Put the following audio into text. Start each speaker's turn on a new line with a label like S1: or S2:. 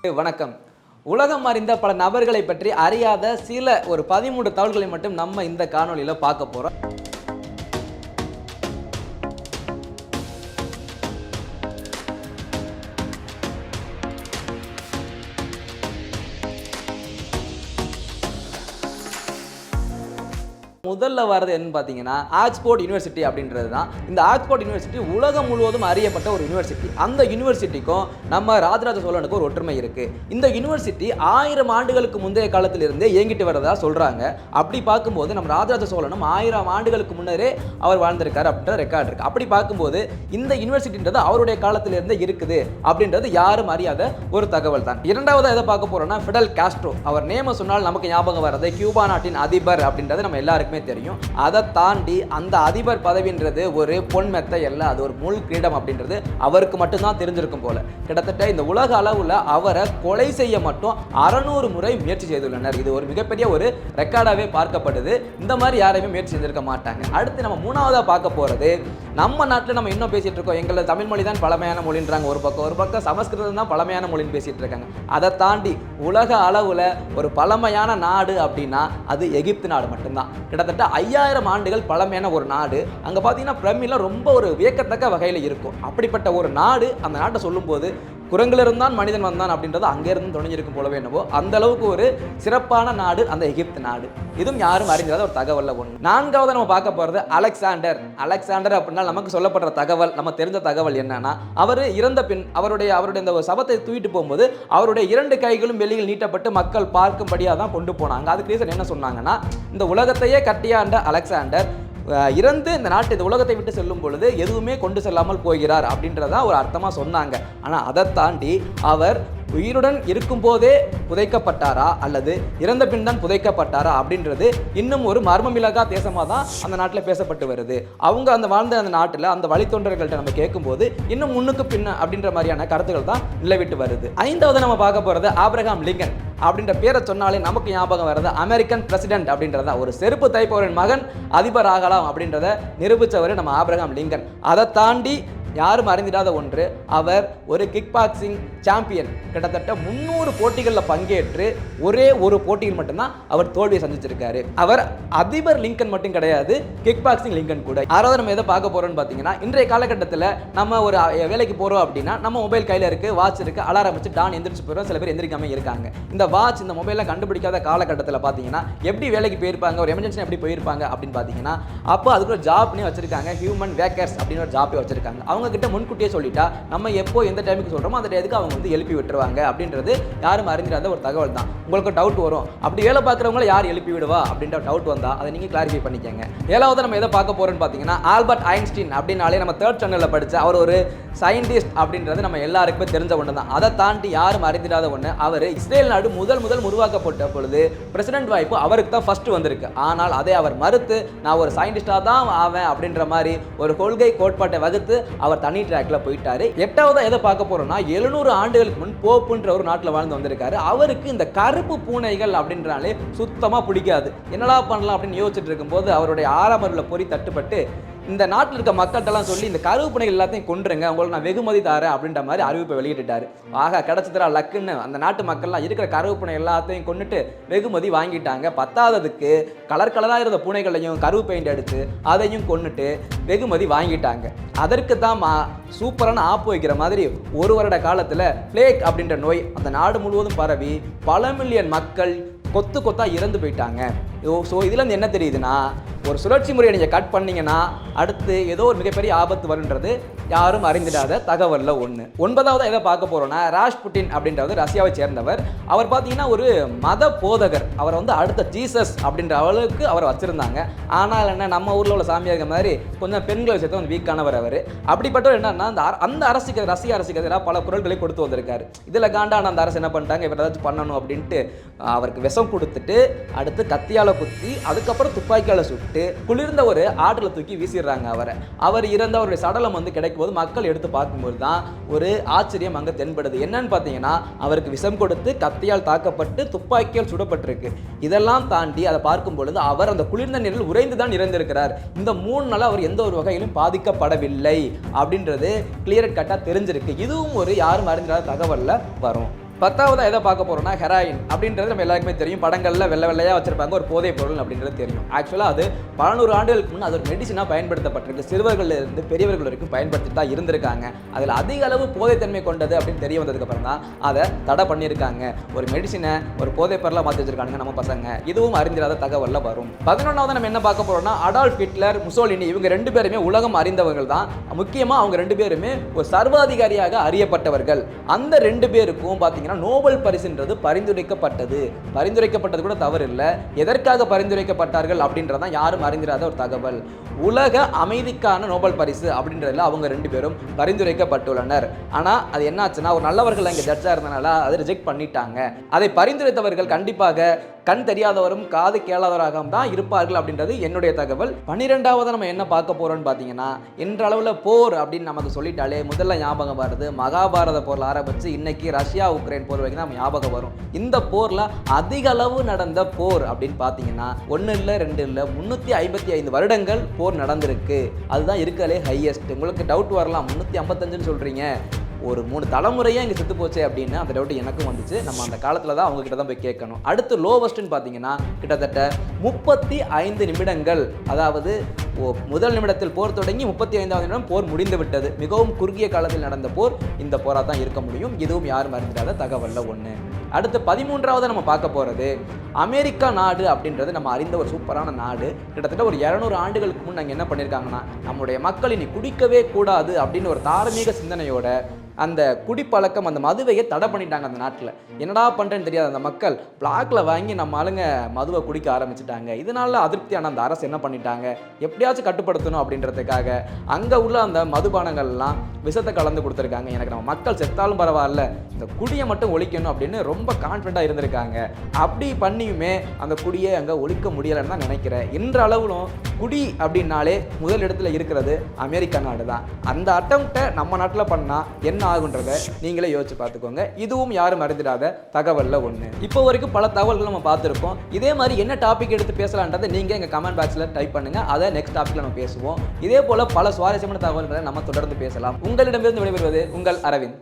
S1: வணக்கம். உலகம் அறிந்த பல நபர்களை பற்றி அறியாத சில ஒரு 13 தகவல்களை மட்டும் நம்ம இந்த காணொளியில பார்க்க போறோம். முதல்ல வரது என்னன்னு பார்த்தீங்கன்னா ஆக்ஸ்போர்ட் யூனிவர்சிட்டி அப்படின்றது தான். இந்த ஆக்ஸ்போர்ட் யூனிவர்சிட்டி உலகம் முழுவதும் அறியப்பட்ட ஒரு யூனிவர்சிட்டி. அந்த யூனிவர்சிட்டிக்கும் நம்ம ராஜராஜ சோழனுக்கும் ஒரு ஒற்றுமை இருக்கு. இந்த யூனிவர்சிட்டி 1000 ஆண்டுகளுக்கு முந்தைய காலத்திலிருந்தே இயங்கிட்டு வரதா சொல்றாங்க. அப்படி பார்க்கும்போது நம்ம ராஜராஜ சோழனும் 1000 ஆண்டுகளுக்கு முன்னரே அவர் வாழ்ந்திருக்காரு அப்படின்ற ரெக்கார்டு இருக்கு. அப்படி பார்க்கும்போது இந்த யூனிவர்சிட்டின்றது அவருடைய காலத்திலிருந்தே இருக்குது அப்படின்றது யாரும் அறியாத ஒரு தகவல் தான். இரண்டாவது எதை பார்க்க போறோம்னா ஃபிடல் காஸ்ட்ரோ. அவர் நேம சொன்னால் நமக்கு ஞாபகம் வர்றது கியூபா நாட்டின் அதிபர் அப்படின்றது நம்ம எல்லாருக்குமே தெரியும். அதை தாண்டி அந்த அதிபர் பதவின்றது ஒரு பொன் மெத்தை அல்ல, அது ஒரு முள் கிரீடம் அப்படின்றது அவருக்கு மட்டும்தான் தெரிஞ்சிருக்கும் போல. கிட்டத்தட்ட இந்த உலக அளவுல அவரை கொலை செய்ய மட்டும் 600 முறை முயற்சி செய்துள்ளனர். இது ஒரு மிகப்பெரிய ஒரு ரெக்கார்டாவே பார்க்கப்படுது. இந்த மாதிரி யாரையுமே முயற்சி செஞ்சிருக்க மாட்டாங்க. அடுத்து நம்ம மூணாவதா பார்க்க போறது, நம்ம நாட்டில் நம்ம இன்னும் பேசிட்டு இருக்கோம் எங்களை தமிழ் மொழி தான் பழமையான மொழின்றாங்க ஒரு பக்கம் சமஸ்கிருதம் தான் பழமையான மொழின்னு பேசிட்டு இருக்காங்க. அதை தாண்டி உலக அளவுல ஒரு பழமையான நாடு அப்படின்னா அது எகிப்து நாடு மட்டும்தான். கிட்டத்தட்ட 5000 ஆண்டுகள் பழமையான ஒரு நாடு. அங்க பாத்தீங்கன்னா பிரமில ரொம்ப ஒரு வியக்கத்தக்க வகையில் இருக்கும். அப்படிப்பட்ட ஒரு நாடு, அந்த நாட்டை சொல்லும் போது குரங்கிலிருந்தான் மனிதன் வந்தான் அப்படின்றது அங்கிருந்து தொடங்கியிருக்கும் போலவே என்னவோ அந்த அளவுக்கு ஒரு சிறப்பான நாடு அந்த எகிப்து நாடு. இதுவும் யாரும் அறிஞ்சாத ஒரு தகவல்ல ஒன்று. நான்காவது நம்ம பார்க்க போறது அலெக்சாண்டர் அப்படின்னா நமக்கு சொல்லப்படுற தகவல், நம்ம தெரிஞ்ச தகவல் என்னன்னா, அவர் இறந்த பின் அவருடைய இந்த சவத்தை தூக்கிட்டு போகும்போது அவருடைய 2 கைகளும் வெளியில் நீட்டப்பட்டு மக்கள் பார்க்கும்படியாக தான் கொண்டு போனாங்க. அதுக்கு ரீசன் என்ன சொன்னாங்கன்னா, இந்த உலகத்தையே கட்டியாண்ட அலெக்சாண்டர் இறந்து இந்த நாட்டு இந்த உலகத்தை விட்டு செல்லும் பொழுது எதுவுமே கொண்டு செல்லாமல் போகிறார் அப்படின்றதான் ஒரு அர்த்தமாக சொன்னாங்க. ஆனால் அதை தாண்டி அவர் உயிருடன் இருக்கும் போதே புதைக்கப்பட்டாரா அல்லது இறந்த பின் தான் புதைக்கப்பட்டாரா அப்படின்றது இன்னும் ஒரு மர்மமிலகா தேசமாக தான் அந்த நாட்டில் பேசப்பட்டு வருது. அவங்க அந்த வாழ்ந்த அந்த நாட்டில் அந்த வழித்தொண்டர்கள்ட்ட நம்ம கேட்கும்போது இன்னும் முன்னுக்கு பின்ன அப்படின்ற மாதிரியான கருத்துக்கள் தான் நிலவிட்டு வருது. ஐந்தாவது நம்ம பார்க்க போகிறது ஆப்ரஹாம் லிங்கன் அப்படின்ற பேரை சொன்னாலே நமக்கு ஞாபகம் வர்றது அமெரிக்கன் பிரசிடென்ட் அப்படின்றத. ஒரு செருப்பு தைப்பவரின் மகன் அதிபர் ஆகலாம் அப்படின்றத நிரூபித்தவர் நம்ம ஆப்ரஹாம் லிங்கன். அதை தாண்டி யாரும் அறிந்திடாத ஒன்று, அவர் ஒரு கிக் பாக்ஸிங் சாம்பியன். கிட்டத்தட்ட 300 போட்டிகளில் பங்கேற்று ஒரே ஒரு போட்டியில் மட்டும்தான் அவர் தோல்வியை சந்திச்சிருக்காரு. அவர் அதிபர் லிங்கன் மட்டும் கிடையாது, கிக் பாக்ஸிங் லிங்கன் கூட. ஆறாவது நம்ம எதை பார்க்க போறோம்னு பார்த்தீங்கன்னா, இன்றைய காலகட்டத்தில் நம்ம ஒரு வேலைக்கு போறோம் அப்படின்னா நம்ம மொபைல் கையில் இருக்கு, வாட்ச் இருக்கு, அலாரம் வச்சு டான் எந்திரிச்சு போயிடும். சில பேர் எந்திரிக்காம இருக்காங்க. இந்த வாட்ச் இந்த மொபைலில் கண்டுபிடிக்காத காலகட்டத்தில் பார்த்தீங்கன்னா எப்படி வேலைக்கு போயிருப்பாங்க, ஒரு எமர்ஜென்சி எப்படி போயிருப்பாங்க அப்படின்னு பார்த்தீங்கன்னா, அப்போ அதுக்கு ஒரு ஜாப்னே வச்சிருக்காங்க, ஹியூமன் வேக்கர்ஸ் அப்படின்னு ஒரு ஜாப்பே வச்சிருக்காங்க. அவங்க கிட்ட முன்கூட்டியே சொல்லிட்டா நம்ம எப்போ எந்த டைமுக்கு சொல்றோமோ அந்த டைமுக்கு அவங்க வந்து எழுப்பி விட்டுருவாங்க அப்படின்றது யாரும் அறிஞ்சிடாத ஒரு தகவல் தான். உங்களுக்கு டவுட் வரும், அப்படி வேலை பார்க்குறவங்கள யார் எழுப்பி விடுவா அப்படின்ற டவுட் வந்தா அதை நீங்க கிளாரிஃபை பண்ணிக்கங்க. ஏழாவது நம்ம எதை பார்க்க போறோம்னு பார்த்தீங்கன்னா, ஆல்பர்ட் ஐன்ஸ்டீன் அப்படின்னாலே நம்ம 3rd சேனலில் படிச்ச அவர் ஒரு சயின்டிஸ்ட் அப்படின்றது நம்ம எல்லாருக்குமே தெரிஞ்ச ஒன்று தான். அதை தாண்டி யாரும் அறிந்திடாத ஒன்று, அவர் இஸ்ரேல் நாடு முதல் உருவாக்கப்பட்ட பொழுது பிரசிடென்ட் வாய்ப்பு அவருக்கு தான் ஃபர்ஸ்ட் வந்திருக்கு. ஆனால் அதை அவர் மறுத்து நான் ஒரு சயின்டிஸ்டாக தான் ஆவேன் அப்படின்ற மாதிரி ஒரு கொள்கை கோட்பாட்டை வகுத்து அவர் தனி ட்ராக்ல போயிட்டாரு. எட்டாவது எதை பார்க்க போறோம்னா, 700 ஆண்டுகளுக்கு முன் போப்புன்ற ஒரு நாட்டில் வாழ்ந்து வந்திருக்காரு. அவருக்கு இந்த கருப்பு பூனைகள் அப்படின்றாலே சுத்தமா பிடிக்காது. என்னடா பண்ணலாம் அப்படின்னு யோசிச்சுட்டு இருக்கும்போது அவருடைய 6ஆம் அறிவுல பொறி தட்டுப்பட்டு இந்த நாட்டில் இருக்க மக்கள்கிட்டலாம் சொல்லி இந்த கருப்புனைகள் எல்லாத்தையும் கொண்டுருங்க, உங்களுக்கு நான் வெகுமதி தரேன் அப்படின்ற மாதிரி அறிவிப்பை வெளியிட்டாரு. ஆக கிடைச்சதுரா லக்குன்னு அந்த நாட்டு மக்கள்லாம் இருக்கிற கருப்புனை எல்லாத்தையும் கொண்டுட்டு வெகுமதி வாங்கிட்டாங்க. 10ஆவதுக்கு கலராக இருந்த பூனைகளையும் கருவு பெயிண்ட் எடுத்து அதையும் கொண்டுட்டு வெகுமதி வாங்கிட்டாங்க. அதற்கு தான் சூப்பரான ஆப்பு வைக்கிற மாதிரி 1 வருட காலத்தில் பிளேக் அப்படின்ற நோய் அந்த நாடு முழுவதும் பரவி பல மில்லியன் மக்கள் கொத்தா இறந்து போயிட்டாங்க. ஸோ இதுல என்ன தெரியுதுன்னா, ஒரு சுழற்சி முறையை நீங்கள் கட் பண்ணீங்கன்னா அடுத்து ஏதோ ஒரு மிகப்பெரிய ஆபத்து வருன்றது யாரும் அறிந்திடாத தகவலில் ஒன்று. 9வது எதை பார்க்க போகிறோன்னா, ராஷ்புட்டின் அப்படின்றது ரஷ்யாவை சேர்ந்தவர். அவர் பார்த்தீங்கன்னா ஒரு மத போதகர். அவர் வந்து அடுத்த ஜீசஸ் அப்படின்ற அளவுக்கு அவர் வச்சுருந்தாங்க. ஆனால் என்ன, நம்ம ஊரில் உள்ள சாமியார்கள் மாதிரி கொஞ்சம் பெண்களை விஷயத்தை வந்து வீக்கானவர் அவர். அப்படிப்பட்டவர் என்னன்னா, அந்த ரஷ்ய அரசுக்கு எதிராக பல குரல்களை கொடுத்து வந்திருக்காரு. இதில் காண்டான அந்த அரசு என்ன பண்ணிட்டாங்க, இவர் ஏதாச்சும் பண்ணணும் அப்படின்ட்டு அவருக்கு விஷம் கொடுத்துட்டு அடுத்து கத்தியால் குத்தி அதுக்கப்புறம் துப்பாக்கியால் சுட்டு குளிர்ந்த ஒரு ஆற்றில் தூக்கி வீசிடுறாங்க அவரை. அவர் இறந்த அவருடைய சடலம் வந்து கிடைக்கும் போது மக்கள் எடுத்து பார்க்கும்போது தான் ஒரு ஆச்சரியம் அங்கே தென்படுது. என்னன்னு பார்த்தீங்கன்னா, அவருக்கு விஷம் கொடுத்து கத்தியால் தாக்கப்பட்டு துப்பாக்கியால் சுடப்பட்டிருக்கு. இதெல்லாம் தாண்டி அதை பார்க்கும் பொழுது அவர் அந்த குளிர்ந்த நீரில் உறைந்து தான் இறந்திருக்கிறார். இந்த 3 நாள் அவர் எந்த ஒரு வகையிலும் பாதிக்கப்படவில்லை அப்படின்றது கிளியர் கட்டாக தெரிஞ்சிருக்கு. இதுவும் ஒரு யாரும் அறிஞ்சாத தகவலில் வரும். 10வதா எதை பார்க்க போறோம்னா ஹெராயின் அப்படின்றது நம்ம எல்லாருக்குமே தெரியும். படங்கள்ல வெள்ளை வெள்ளையா வச்சிருப்பாங்க, ஒரு போதை பொருள் அப்படின்றது தெரியும். ஆக்சுவலா அது பல நூறு ஆண்டுகளுக்கு முன் அது ஒரு மெடிசினா பயன்படுத்தப்பட்டிருக்கு. சிறுவர்கள் இருந்து பெரியவர்கள் வரைக்கும் பயன்படுத்தி தான் இருந்திருக்காங்க. அதில் அதிக அளவு போதைத்தன்மை கொண்டது அப்படின்னு தெரிய வந்ததுக்கு அப்புறம் தான் அதை தடை பண்ணியிருக்காங்க. ஒரு மெடிசினை ஒரு போதை பொருளா மாற்றி வச்சிருக்காங்க நம்ம பசங்க. இதுவும் அறிந்திராத தகவல்ல வரும். 11வது நம்ம என்ன பார்க்க போறோம்னா அடால்ஃப் ஹிட்லர், முசோலினி இவங்க 2 பேருமே உலகம் அறிந்தவர்கள் தான். முக்கியமா அவங்க 2 பேருமே ஒரு சர்வாதிகாரியாக அறியப்பட்டவர்கள். அந்த 2 பேருக்கும் பார்த்தீங்கன்னா நோபல் பரிசுன்றது பரிந்துரைக்கப்பட்டது. பரிந்துரைக்கப்பட்டது கூட தவறு இல்லை. எதற்காக பரிந்துரைக்கப்பட்டார்கள் அப்படின்றதான் யாரும் அறிந்திராத ஒரு தகவல். உலக அமைதிக்கான நோபல் பரிசு அப்படின்றதுல அவங்க 2 பேரும் பரிந்துரைக்கப்பட்டுள்ளனர். ஆனால் அது என்னாச்சுன்னா ஒரு நல்லவர்கள் அங்கே ஜட்ஜாக இருந்தனால அதை ரிஜெக்ட் பண்ணிட்டாங்க. அதை பரிந்துரைத்தவர்கள் கண்டிப்பாக கண் தெரியாதவரும் காது கேளாதவராக தான் இருப்பார்கள் அப்படின்றது என்னுடைய தகவல். 12வது நம்ம என்ன பார்க்க போறோம்னு பார்த்தீங்கன்னா இன்றளவில் போர் அப்படின்னு நமக்கு சொல்லிட்டாலே முதல்ல ஞாபகம் வருது மகாபாரத போரில் ஆரம்பிச்சு இன்னைக்கு ரஷ்யா உக்ரைன் போர் வரைக்கும் தான் ஞாபகம் வரும். இந்த போரில் அதிக அளவு நடந்த போர் அப்படின்னு பார்த்தீங்கன்னா 1 இல்லை 2 இல்லை 355 வருடங்கள் போர் நடந்திருக்கு. அதுதான் இருக்கலே ஹையஸ்ட். உங்களுக்கு டவுட் வரலாம் 355ன்னு சொல்றீங்க, ஒரு 3 தலைமுறையாக இங்கே செத்து போச்சு அப்படின்னு அந்த டவுட் எனக்கும் வந்துச்சு. நம்ம அந்த காலத்தில் தான் அவங்ககிட்ட தான் போய் கேட்கணும். அடுத்து லோவஸ்ட்னு பார்த்தீங்கன்னா கிட்டத்தட்ட 35 நிமிடங்கள், அதாவது முதல் நிமிடத்தில் போர் தொடங்கி 35வது நிமிடம் போர் முடிந்து விட்டது. மிகவும் குறுகிய காலத்தில் நடந்த போர் இந்த போராக தான் இருக்க முடியும். இதுவும் யாரும் அறிந்திராத தகவல்ல ஒன்று. அடுத்து 13வது நம்ம பார்க்க போகிறது அமெரிக்கா நாடு அப்படின்றது நம்ம அறிந்த ஒரு சூப்பரான நாடு. கிட்டத்தட்ட ஒரு 200 ஆண்டுகளுக்கு முன் அங்கே என்ன பண்ணியிருக்காங்கன்னா நம்முடைய மக்கள் இனி குடிக்கவே கூடாது அப்படின்னு ஒரு தார்மீக சிந்தனையோட அந்த குடிப்பழக்கம் அந்த மதுவையை தடை பண்ணிட்டாங்க அந்த நாட்டில். என்னடா பண்ணுறேன்னு தெரியாது அந்த மக்கள் பிளாக்ல வாங்கி நம்ம ஆளுங்க மதுவை குடிக்க ஆரம்பிச்சிட்டாங்க. இதனால அதிருப்தியான அந்த அரசு என்ன பண்ணிட்டாங்க, எப்படியாச்சும் கட்டுப்படுத்தணும் அப்படின்றதுக்காக அங்கே உள்ள அந்த மதுபானங்கள்லாம் விஷத்தை கலந்து கொடுத்துருக்காங்க. எனக்கு நம்ம மக்கள் செத்தாலும் பரவாயில்ல, இந்த குடியை மட்டும் ஒழிக்கணும் அப்படின்னு ரொம்ப கான்ஃபிடண்ட்டாக இருந்திருக்காங்க. அப்படி பண்ணியுமே அந்த குடியை அங்கே ஒழிக்க முடியலைன்னு தான் நினைக்கிறேன். இன்றளவிலும் குடி அப்படின்னாலே முதல் இடத்துல இருக்கிறது அமெரிக்கா நாடு தான். அந்த அட்டம்ப்டை நம்ம நாட்டில் பண்ணால் என்ன ஆகுன்றதை நீங்களே யோசிச்சு பார்த்துக்கோங்க. இதுவும் யாரும் அறிந்திராத தகவல்ல ஒன்று. இப்போ வரைக்கும் பல தகவல்கள் நம்ம பார்த்துருக்கோம். இதே மாதிரி என்ன டாபிக் எடுத்து பேசலான்றதை நீங்கள் எங்கள் கமெண்ட் பாக்ஸில் டைப் பண்ணுங்கள். அதை நெக்ஸ்ட் டாப்பிக்கில் நம்ம பேசுவோம். இதே போல் பல சுவாரஸ்யமான தகவல்களை நம்ம தொடர்ந்து பேசலாம். உங்களிடமிருந்து விடைபெறுவது உங்கள் அரவிந்த்.